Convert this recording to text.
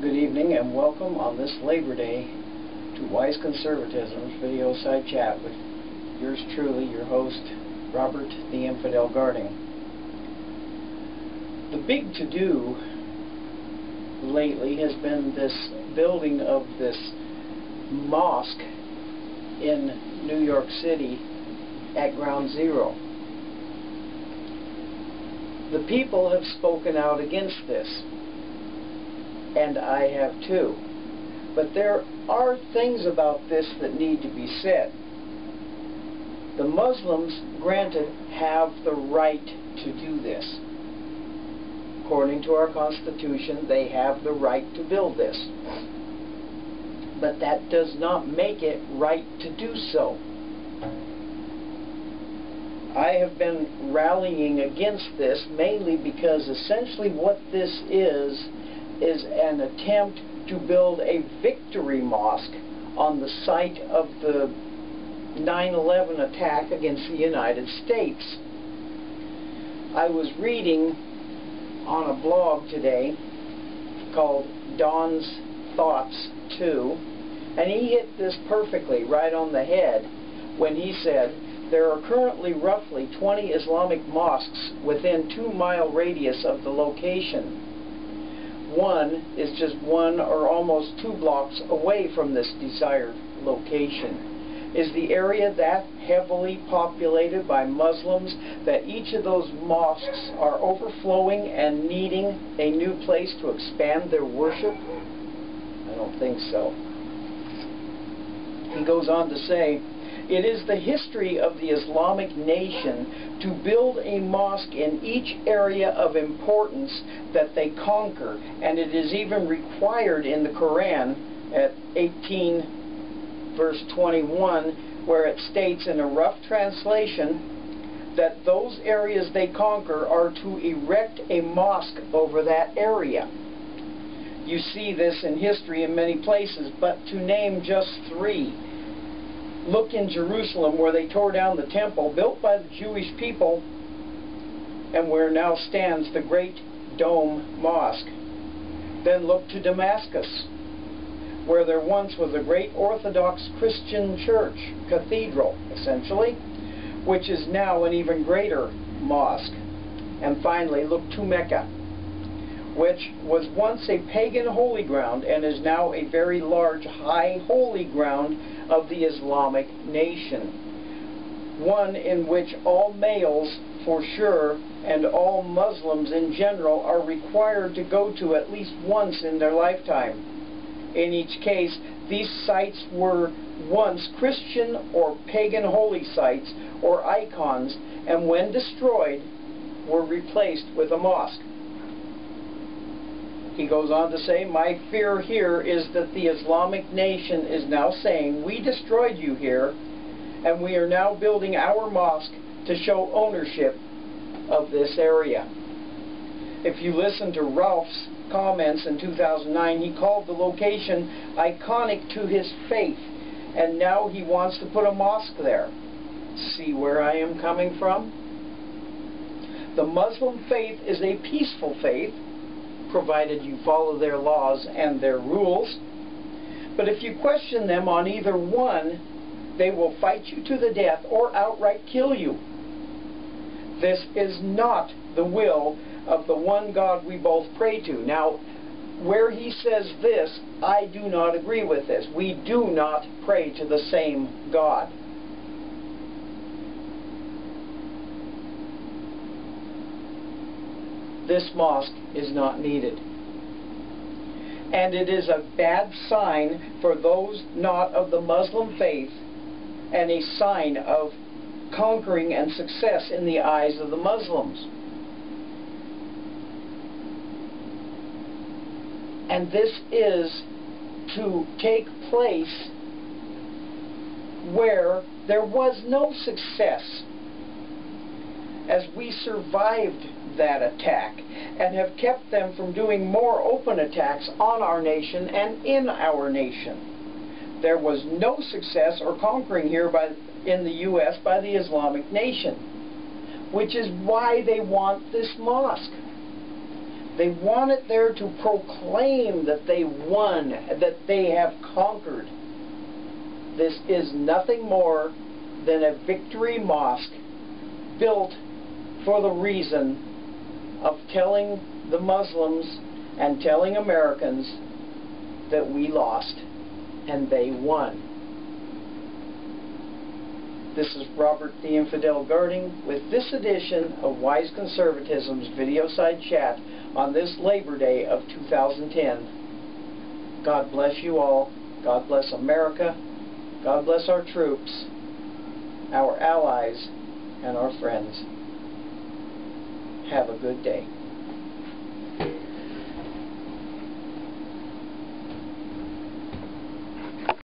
Good evening and welcome on this Labor Day to Wise Conservatism's Videoside Chat with yours truly, your host, Robert the Infidel Garding. The big to-do lately has been this building of this mosque in New York City at Ground Zero. The people have spoken out against this, and I have too. But there are things about this that need to be said. The Muslims, granted, have the right to do this. According to our Constitution, they have the right to build this. But that does not make it right to do so. I have been rallying against this mainly because essentially what this is an attempt to build a Victory Mosque on the site of the 9/11 attack against the United States. I was reading on a blog today called Don's Thoughts 2, and he hit this perfectly right on the head when he said, there are currently roughly 20 Islamic mosques within 2-mile radius of the location. One is just 1 or almost 2 blocks away from this desired location. Is the area that heavily populated by Muslims that each of those mosques are overflowing and needing a new place to expand their worship? I don't think so. He goes on to say, it is the history of the Islamic nation to build a mosque in each area of importance that they conquer, and it is even required in the Koran at 18 verse 21, where it states in a rough translation that those areas they conquer are to erect a mosque over that area. You see this in history in many places, but to name just 3. Look in Jerusalem, where they tore down the temple built by the Jewish people and where now stands the Great Dome Mosque. Then look to Damascus, where there once was a great Orthodox Christian church, cathedral essentially, which is now an even greater mosque. And finally, look to Mecca, which was once a pagan holy ground and is now a very large high holy ground of the Islamic nation. One in which all males, for sure, and all Muslims in general are required to go to at least once in their lifetime. In each case, these sites were once Christian or pagan holy sites or icons, and when destroyed, were replaced with a mosque. He goes on to say, my fear here is that the Islamic nation is now saying, we destroyed you here, and we are now building our mosque to show ownership of this area. If you listen to Ralph's comments in 2009, he called the location iconic to his faith, and now he wants to put a mosque there. See where I am coming from? The Muslim faith is a peaceful faith, provided you follow their laws and their rules. But if you question them on either one, they will fight you to the death or outright kill you. This is not the will of the one God we both pray to. Now, where he says this, I do not agree with this. We do not pray to the same God. This mosque is not needed. And it is a bad sign for those not of the Muslim faith and a sign of conquering and success in the eyes of the Muslims. And this is to take place where there was no success, as we survived that attack and have kept them from doing more open attacks on our nation and in our nation. There was no success or conquering here in the U.S. by the Islamic nation, which is why they want this mosque. They want it there to proclaim that they won, that they have conquered. This is nothing more than a Victory Mosque built for the reason of telling the Muslims and telling Americans that we lost and they won. This is Robert the Infidel Guarding with this edition of Wise Conservatism's Videoside Chat on this Labor Day of 2010. God bless you all. God bless America. God bless our troops, our allies, and our friends. Have a good day.